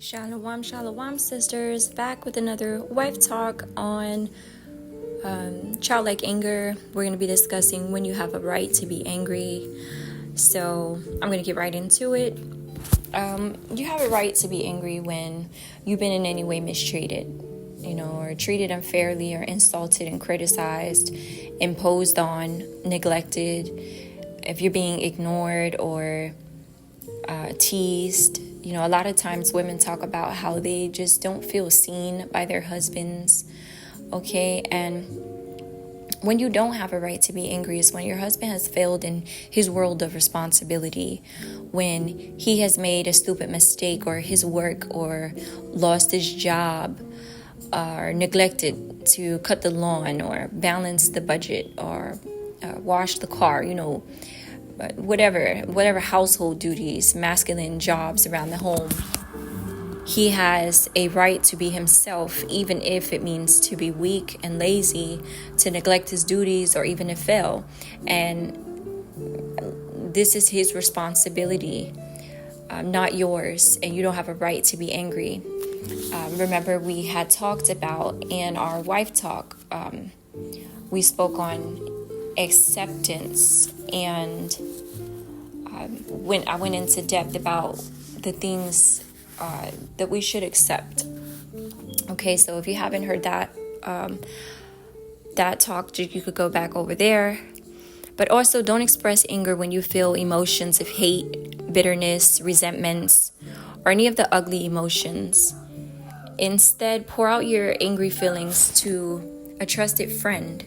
Shalom, shalom, sisters. Back with another wife talk on childlike anger. We're going to be discussing when you have a right to be angry. So I'm going to get right into it. You have a right to be angry when you've been in any way mistreated, or treated unfairly or insulted and criticized, imposed on, neglected. If you're being ignored or teased. A lot of times women talk about how they just don't feel seen by their husbands, okay? And when you don't have a right to be angry is when your husband has failed in his world of responsibility, when he has made a stupid mistake or his work or lost his job or neglected to cut the lawn or balance the budget or wash the car, whatever household duties, masculine jobs around the home. He has a right to be himself, even if it means to be weak and lazy, to neglect his duties, or even to fail. And this is his responsibility, not yours, and you don't have a right to be angry. Remember, we had talked about in our wife talk, we spoke on acceptance, and I went into depth about the things that we should accept. Okay, so if you haven't heard that talk, you could go back over there. But also, don't express anger when you feel emotions of hate, bitterness, resentments, or any of the ugly emotions. Instead, pour out your angry feelings to a trusted friend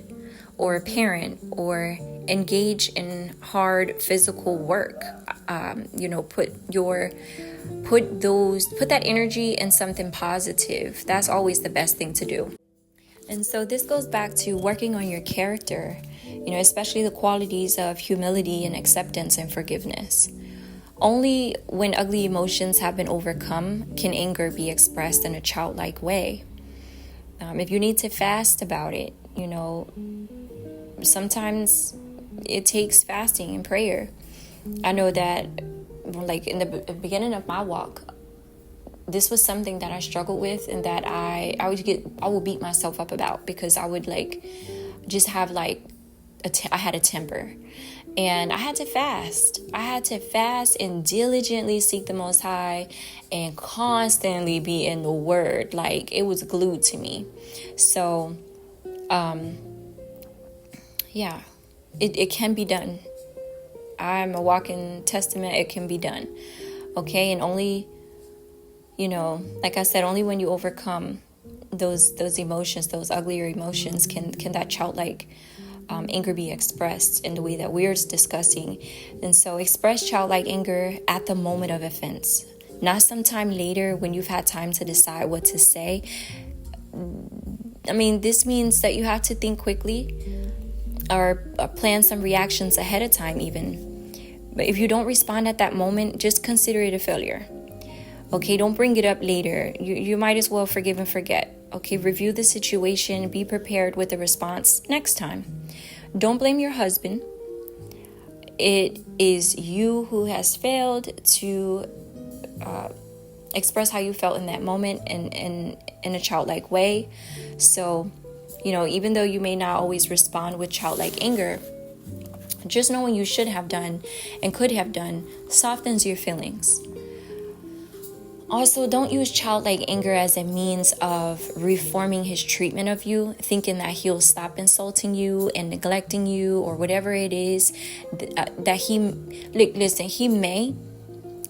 or a parent, or engage in hard physical work. Put that energy in something positive. That's always the best thing to do. And so this goes back to working on your character, especially the qualities of humility and acceptance and forgiveness. Only when ugly emotions have been overcome can anger be expressed in a childlike way. If you need to fast about it, sometimes it takes fasting and prayer. I know that, like in the beginning of my walk, this was something that I struggled with, and that I would beat myself up about, because I would just have I had a temper, and I had to fast. I had to fast and diligently seek the Most High, and constantly be in the Word. It was glued to me. So, yeah, it can be done. I'm a walking testament. It can be done. Okay. And only, like I said, only when you overcome those emotions, those uglier emotions, can that childlike anger be expressed in the way that we're discussing. And so express childlike anger at the moment of offense, not sometime later when you've had time to decide what to say. This means that you have to think quickly, or plan some reactions ahead of time even. But if you don't respond at that moment, just consider it a failure. Okay, don't bring it up later. You might as well forgive and forget. Okay, review the situation, be prepared with a response next time. Don't blame your husband. It is you who has failed to express how you felt in that moment in a childlike way. So, even though you may not always respond with childlike anger, just knowing you should have done and could have done softens your feelings. Also, don't use childlike anger as a means of reforming his treatment of you, thinking that he'll stop insulting you and neglecting you, or whatever it is that he may.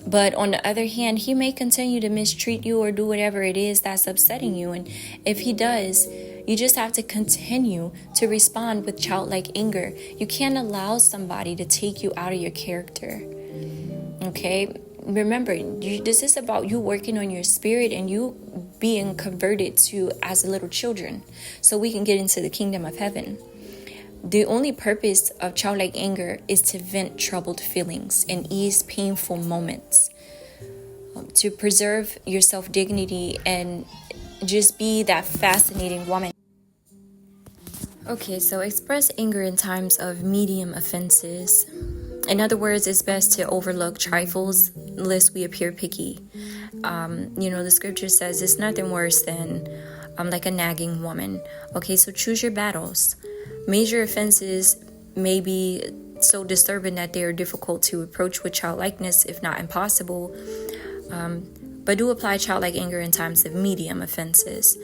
But on the other hand, he may continue to mistreat you or do whatever it is that's upsetting you. And if he does, you just have to continue to respond with childlike anger. You can't allow somebody to take you out of your character. Okay? Remember, this is about you working on your spirit and you being converted to as little children, so we can get into the kingdom of heaven. The only purpose of childlike anger is to vent troubled feelings and ease painful moments, to preserve your self-dignity and just be that fascinating woman. Okay, so express anger in times of medium offenses. In other words, it's best to overlook trifles lest we appear picky. The scripture says it's nothing worse than like a nagging woman. Okay, so choose your battles. Major offenses may be so disturbing that they are difficult to approach with childlikeness, if not impossible. But do apply childlike anger in times of medium offenses.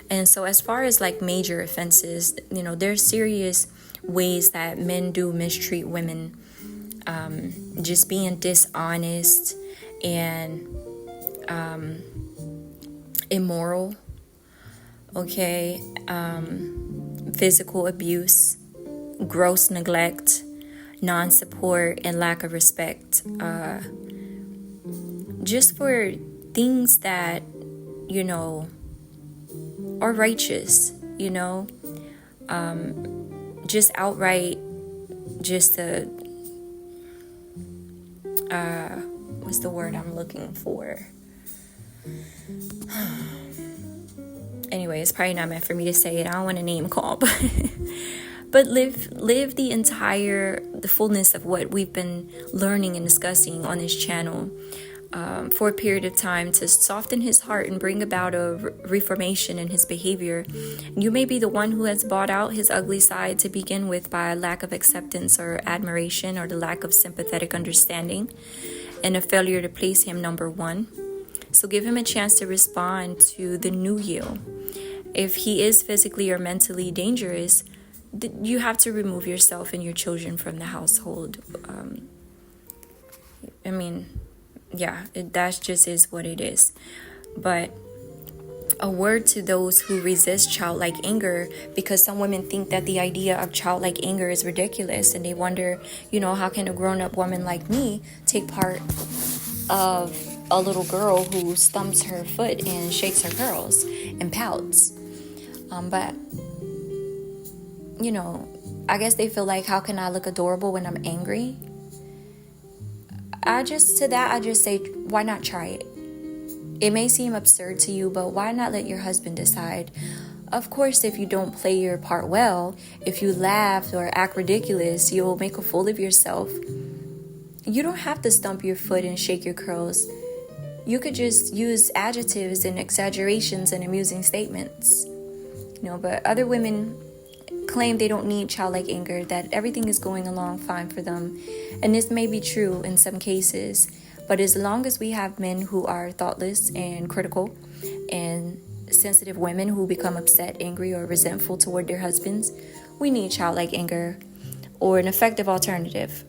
And so as far as like major offenses, there's serious ways that men do mistreat women. Just being dishonest and immoral. Okay. Physical abuse, gross neglect, non-support, and lack of respect. Just for things that, are righteous, just outright, just what's the word I'm looking for? Anyway, it's probably not meant for me to say it. I don't want to name call, but live the fullness of what we've been learning and discussing on this channel for a period of time to soften his heart and bring about a reformation in his behavior. You may be the one who has bought out his ugly side to begin with by a lack of acceptance or admiration, or the lack of sympathetic understanding, and a failure to place him number one. So give him a chance to respond to the new you. If he is physically or mentally dangerous, you have to remove yourself and your children from the household. That just is what it is. But a word to those who resist childlike anger, because some women think that the idea of childlike anger is ridiculous, and they wonder, how can a grown-up woman like me take part of a little girl who stumps her foot and shakes her curls and pouts. But I guess they feel like, how can I look adorable when I'm angry? I just say, why not try it? It may seem absurd to you, but why not let your husband decide? Of course, if you don't play your part well, if you laugh or act ridiculous, you'll make a fool of yourself. You don't have to stump your foot and shake your curls. You could just use adjectives and exaggerations and amusing statements. But other women claim they don't need childlike anger, that everything is going along fine for them. And this may be true in some cases, but as long as we have men who are thoughtless and critical, and sensitive women who become upset, angry, or resentful toward their husbands, we need childlike anger or an effective alternative.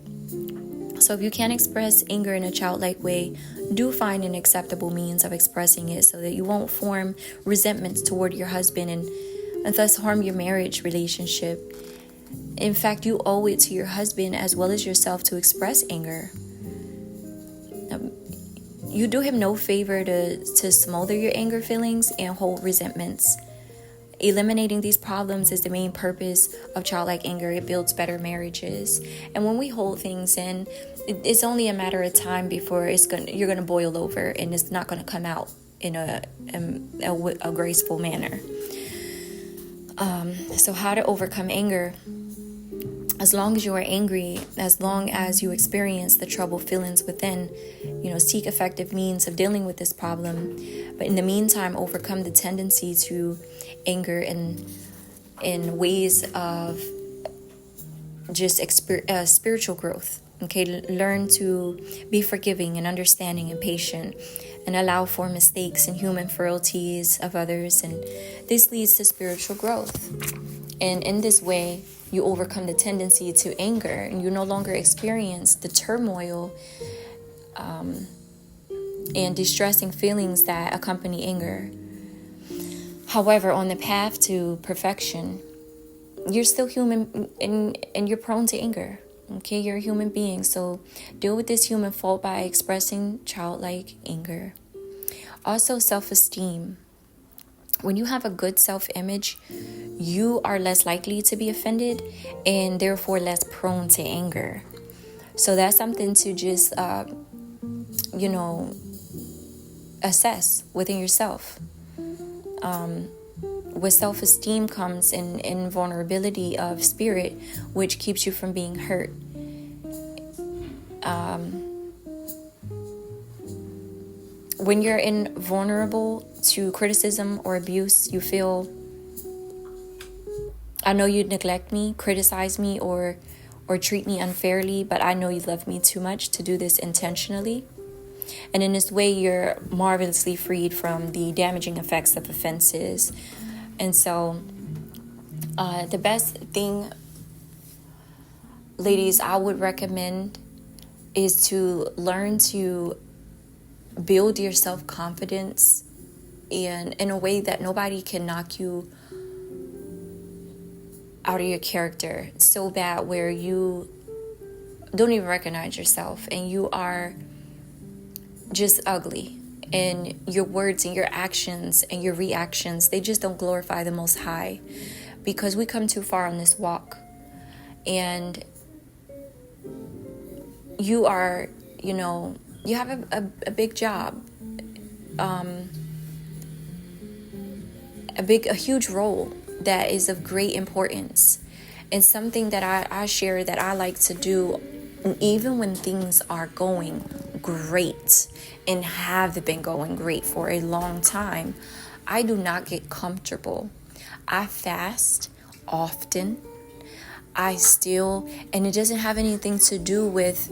So if you can't express anger in a childlike way, do find an acceptable means of expressing it so that you won't form resentments toward your husband and thus harm your marriage relationship. In fact, you owe it to your husband as well as yourself to express anger. You do him no favor to smother your anger feelings and hold resentments. Eliminating these problems is the main purpose of childlike anger. It builds better marriages. And when we hold things in, it's only a matter of time before you're gonna boil over, and it's not gonna come out in a graceful manner. So how to overcome anger? As long as you are angry, as long as you experience the troubled feelings within, seek effective means of dealing with this problem. But in the meantime, overcome the tendency to anger in ways of just spiritual growth. Okay, learn to be forgiving and understanding and patient, and allow for mistakes and human frailties of others. And this leads to spiritual growth. And in this way, you overcome the tendency to anger, and you no longer experience the turmoil and distressing feelings that accompany anger. However, on the path to perfection, you're still human, and you're prone to anger. Okay, you're a human being, so deal with this human fault by expressing childlike anger. Also, self-esteem. When you have a good self-image, you are less likely to be offended and therefore less prone to anger. So that's something to just, assess within yourself. With self-esteem comes in vulnerability of spirit, which keeps you from being hurt. when you're vulnerable to criticism or abuse, you feel, I know you neglect me, criticize me, or treat me unfairly, but I know you love me too much to do this intentionally. And in this way, you're marvelously freed from the damaging effects of offenses. And so the best thing, ladies, I would recommend is to learn to build your self-confidence in a way that nobody can knock you out of your character so bad where you don't even recognize yourself and you are just ugly, and your words and your actions and your reactions, they just don't glorify the Most High, because we come too far on this walk. And you are, you have a big job, a huge role that is of great importance, and something that I share that I like to do, even when things are going great and have been going great for a long time. I do not get comfortable. I fast often. And it doesn't have anything to do with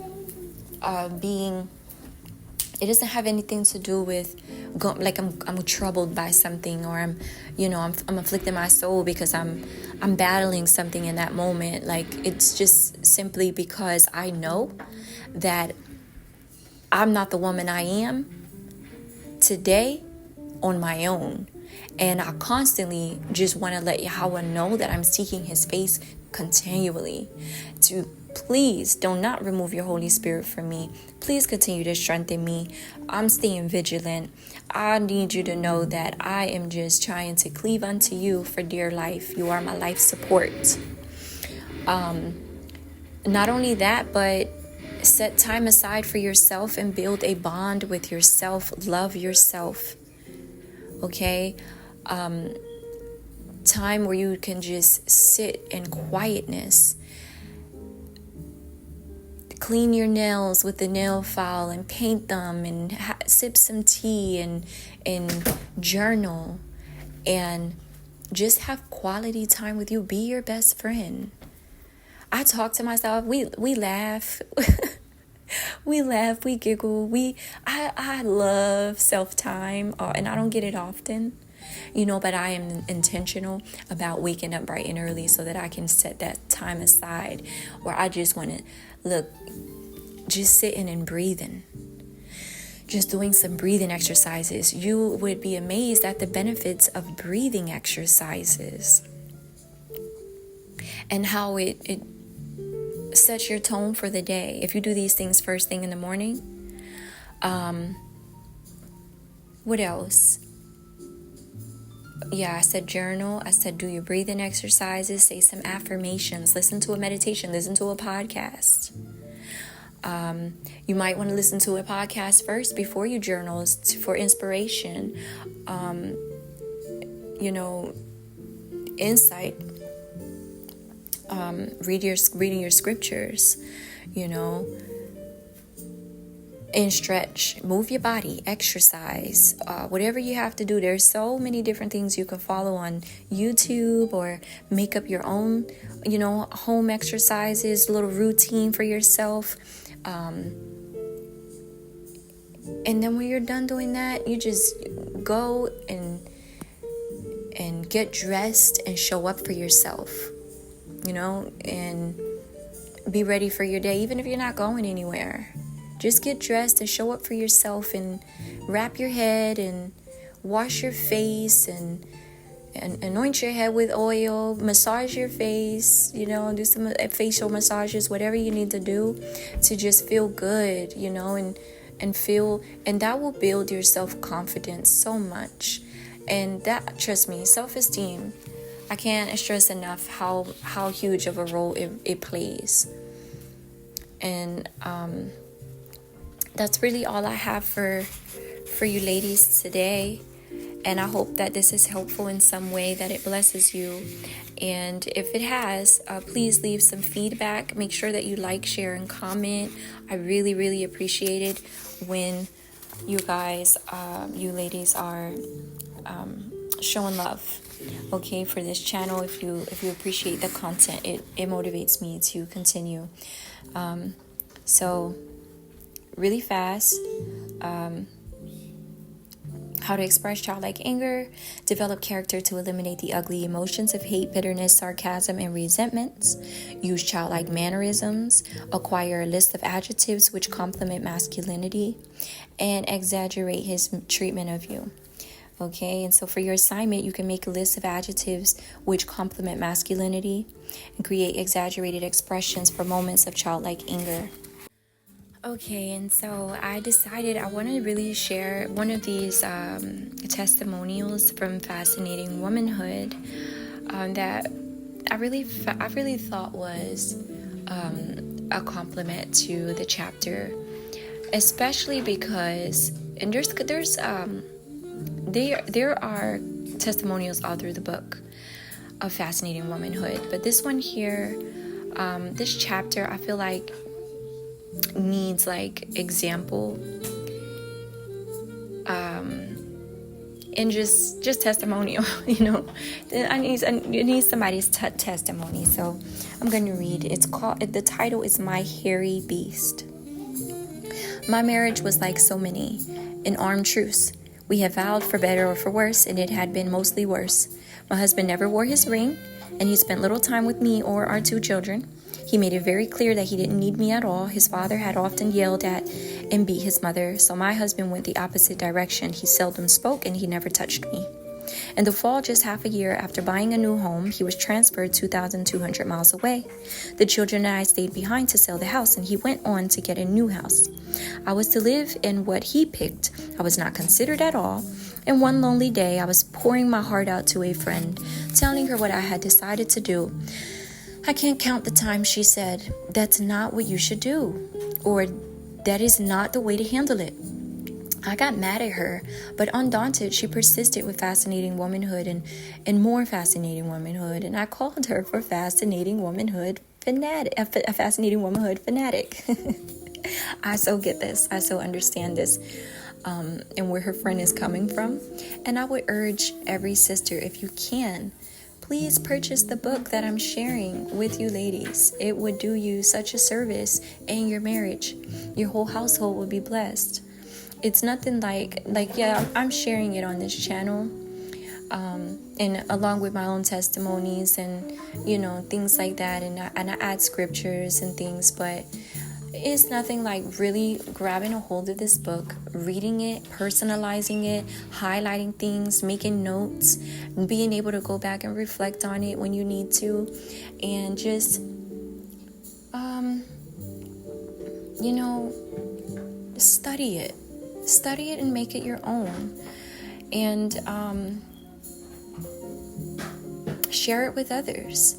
it doesn't have anything to do with I'm troubled by something, or I'm afflicting my soul because I'm battling something in that moment. Like, it's just simply because I know that I'm not the woman I am today on my own. And I constantly just want to let Yahweh know that I'm seeking his face continually. To please do not remove your Holy Spirit from me. Please continue to strengthen me. I'm staying vigilant. I need you to know that I am just trying to cleave unto you for dear life. You are my life support. Not only that, but set time aside for yourself and build a bond with yourself. Love yourself. Okay? Time where you can just sit in quietness. Clean your nails with the nail file and paint them, and sip some tea and journal, and just have quality time with you. Be your best friend. I talk to myself. We laugh. We laugh. We giggle. I love self-time, and I don't get it often, but I am intentional about waking up bright and early so that I can set that time aside where I just want to just sitting and breathing, just doing some breathing exercises. You would be amazed at the benefits of breathing exercises and how it sets your tone for the day. If you do these things first thing in the morning, what else? Yeah, I said journal. I said do your breathing exercises, say some affirmations, listen to a meditation, listen to a podcast. You might want to listen to a podcast first before you journal for inspiration, insight. Reading your scriptures, and stretch, move your body, exercise, whatever you have to do. There's so many different things you can follow on YouTube, or make up your own, home exercises, a little routine for yourself. And then when you're done doing that, you just go and get dressed and show up for yourself, and be ready for your day, even if you're not going anywhere. Just get dressed and show up for yourself, and wrap your head and wash your face and anoint your head with oil, massage your face, do some facial massages, whatever you need to do to just feel good, and feel, and that will build your self-confidence so much. And that, trust me, self-esteem, I can't stress enough how huge of a role it plays. And that's really all I have for you ladies today. And I hope that this is helpful in some way, that it blesses you. And if it has, please leave some feedback. Make sure that you like, share, and comment. I really, really appreciate it when you guys, you ladies are showing love, okay, for this channel. If you appreciate the content, it motivates me to continue. So really fast, how to express childlike anger, develop character to eliminate the ugly emotions of hate, bitterness, sarcasm, and resentments, use childlike mannerisms, acquire a list of adjectives which complement masculinity, and exaggerate his treatment of you. Okay, and so for your assignment, you can make a list of adjectives which complement masculinity and create exaggerated expressions for moments of childlike anger. Okay, and so I decided I want to really share one of these testimonials from Fascinating Womanhood that I really thought was a compliment to the chapter, especially because there are testimonials all through the book of Fascinating Womanhood, but this one here, this chapter, I feel like needs like example and just testimonial. It needs somebody's testimony. So I'm going to read. The title is My Hairy Beast. My marriage was like so many, an armed truce. We had vowed for better or for worse, and it had been mostly worse. My husband never wore his ring, and he spent little time with me or our 2 children. He made it very clear that he didn't need me at all. His father had often yelled at and beat his mother, so my husband went the opposite direction. He seldom spoke, and he never touched me. In the fall, just half a year after buying a new home, he was transferred 2,200 miles away. The children and I stayed behind to sell the house, and he went on to get a new house. I was to live in what he picked. I was not considered at all. And one lonely day, I was pouring my heart out to a friend, telling her what I had decided to do. I can't count the times she said, "That's not what you should do," or "That is not the way to handle it." I got mad at her, but undaunted, she persisted with Fascinating Womanhood and more Fascinating Womanhood, and I called her for Fascinating Womanhood fanatic, a Fascinating Womanhood fanatic. I so get this. I so understand this, and where her friend is coming from. And I would urge every sister, if you can, please purchase the book that I'm sharing with you ladies. It would do you such a service in your marriage. Your whole household would be blessed. It's nothing I'm sharing it on this channel, and along with my own testimonies and things like that, and I add scriptures and things, but it's nothing like really grabbing a hold of this book, reading it, personalizing it, highlighting things, making notes, being able to go back and reflect on it when you need to, and just study it and make it your own, and share it with others.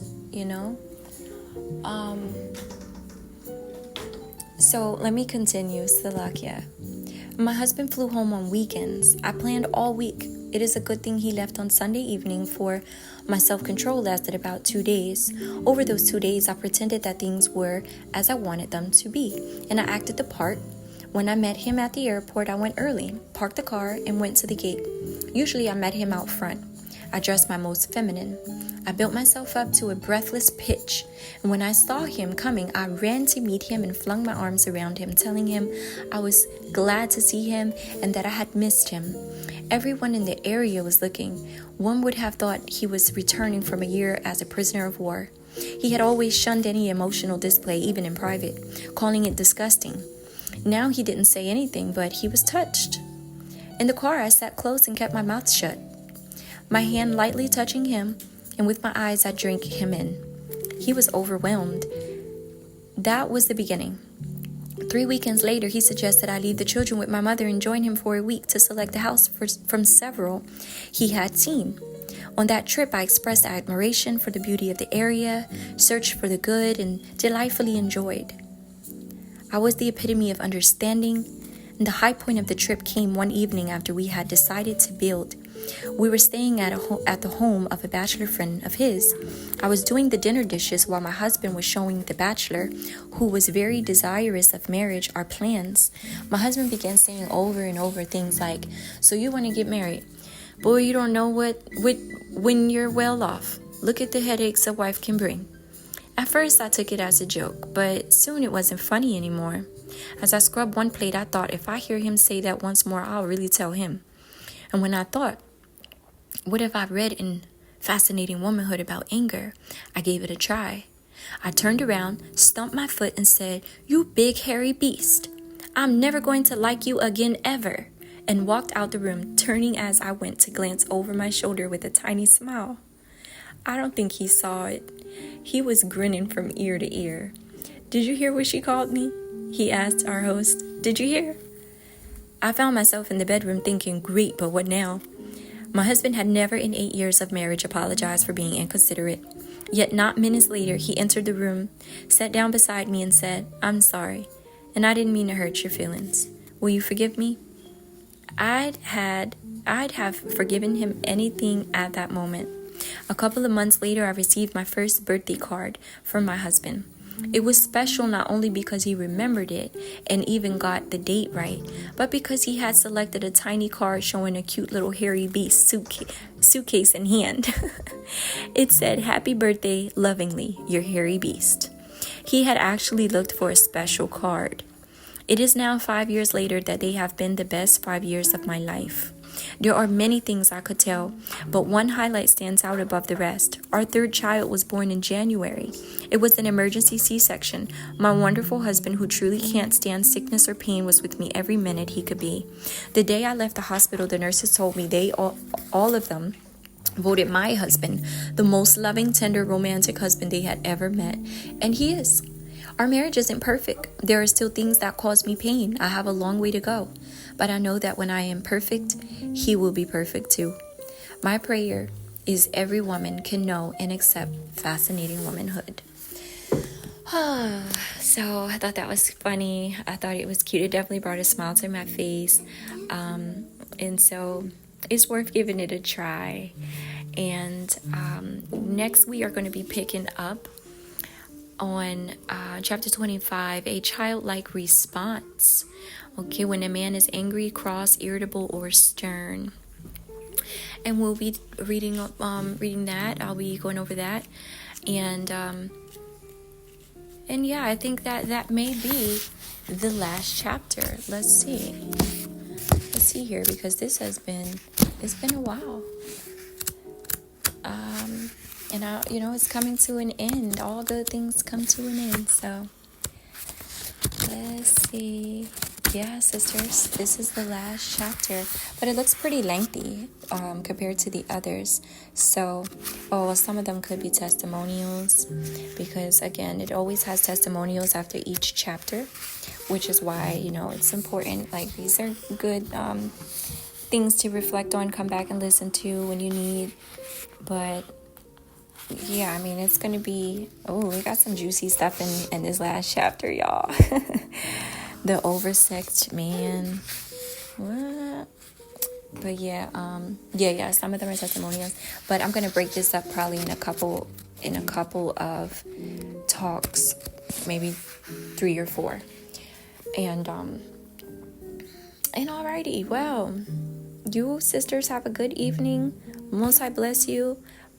So let me continue. Salakia. My husband flew home on weekends. I planned all week. It is a good thing he left on Sunday evening, for my self-control lasted about 2 days. Over those 2 days, I pretended that things were as I wanted them to be, and I acted the part. When I met him at the airport, I went early, parked the car, and went to the gate. Usually I met him out front. I dressed my most feminine. I built myself up to a breathless pitch, and when I saw him coming, I ran to meet him and flung my arms around him, telling him I was glad to see him and that I had missed him. Everyone in the area was looking. One would have thought he was returning from a year as a prisoner of war. He had always shunned any emotional display, even in private, calling it disgusting. Now he didn't say anything, but he was touched. In the car, I sat close and kept my mouth shut, my hand lightly touching him, and with my eyes I drank him in. He was overwhelmed. That was the beginning. 3 weekends later, he suggested I leave the children with my mother and join him for a week to select a house from several he had seen. On that trip, I expressed admiration for the beauty of the area, searched for the good, and delightfully enjoyed. I was the epitome of understanding, The high point of the trip came one evening after we had decided to build. We were staying at the home of a bachelor friend of his. I was doing the dinner dishes while my husband was showing the bachelor, who was very desirous of marriage, our plans. My husband began saying over and over things like, "So you want to get married? Boy, you don't know when you're well off. Look at the headaches a wife can bring." At first, I took it as a joke, but soon it wasn't funny anymore. As I scrubbed one plate, I thought, if I hear him say that once more, I'll really tell him. And when I thought, what have I read in Fascinating Womanhood about anger? I gave it a try. I turned around, stomped my foot, and said, "You big hairy beast. I'm never going to like you again ever," and walked out the room, turning as I went to glance over my shoulder with a tiny smile. I don't think he saw it. He was grinning from ear to ear. "Did you hear what she called me?" he asked our host. "Did you hear?" I found myself in the bedroom thinking, great, but what now? My husband had never in 8 years of marriage apologized for being inconsiderate. Yet not minutes later, he entered the room, sat down beside me and said, "I'm sorry, and I didn't mean to hurt your feelings. Will you forgive me?" I'd have forgiven him anything at that moment. A couple of months later, I received my first birthday card from my husband. It was special not only because he remembered it and even got the date right, but because he had selected a tiny card showing a cute little hairy beast suitcase in hand. It said, "Happy birthday, lovingly, your hairy beast." He had actually looked for a special card. It is now 5 years later that they have been the best 5 years of my life. There are many things I could tell, but one highlight stands out above the rest. Our third child was born in January. It was an emergency C-section. My wonderful husband, who truly can't stand sickness or pain, was with me every minute he could be. The day I left the hospital, the nurses told me they all of them voted my husband the most loving, tender, romantic husband they had ever met, and he is. Our marriage isn't perfect. There are still things that cause me pain. I have a long way to go. But I know that when I am perfect, he will be perfect too. My prayer is every woman can know and accept Fascinating Womanhood. So I thought that was funny. I thought it was cute. It definitely brought a smile to my face. And so it's worth giving it a try. And next we are going to be picking up on chapter 25, a childlike response. Okay, when a man is angry, cross, irritable, or stern. And we'll be reading that. I'll be going over that. And yeah, I think that may be the last chapter. Let's see here, because it's been a while. And it's coming to an end. All good things come to an end. So let's see. Yeah, sisters, this is the last chapter, but it looks pretty lengthy compared to the others. So, some of them could be testimonials, because again, it always has testimonials after each chapter, which is why, it's important. Like, these are good things to reflect on, come back and listen to when you need. But yeah, I mean, it's gonna be, we got some juicy stuff in this last chapter, y'all. The oversexed man. What? But yeah, some of them are testimonials. But I'm gonna break this up probably in a couple of talks, maybe 3 or 4. And alrighty, well, you sisters have a good evening. Most I bless you.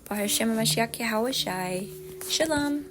By Hashem Mashiach Yahweh Shai. Shalom.